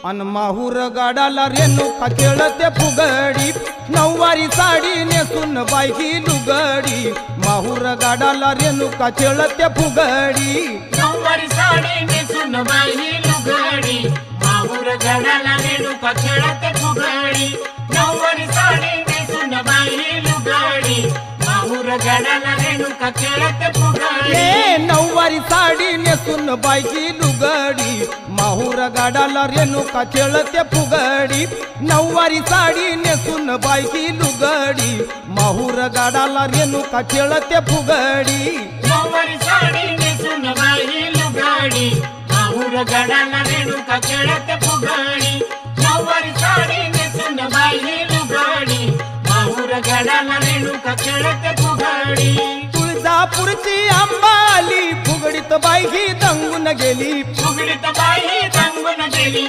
अन माहूर गाडाला रेणुका खेळते फुगडी, नऊवारी साडी नेसून बायकी लुगडी। माहूर गाडाला रेणुका खेळते फुगडी, नऊवारी साडी नेसून बायकी लुगडी। माहूर गाडाला रेणुका खेळते फुगडी, नऊवारी साडी नेसून बायकी लुगडी। माहूर गाडाला रेणुका खेळते फुगडी, नऊवारी साडी नेसून बायकी लुगडी। माहूर गाडाला रेणुका खेळते फुगडी, नऊवारी साडी नेसून बायकी लुगडी। माहूर गाडाला रेणुका खेळते फुगडी, नऊवारी साडी नेसून बायकी लुगडी। माहूर गाडाला रेणुका खेळते फुगडी, नऊवारी साडी नेसून बायकी लुगडी। माहूर गाडाला रेणुका खेळते फुगडी। तुळजापूरची अंबाली फुगडीत बायकी दंगून गेली, फुगडीत बाई दंगून गेली।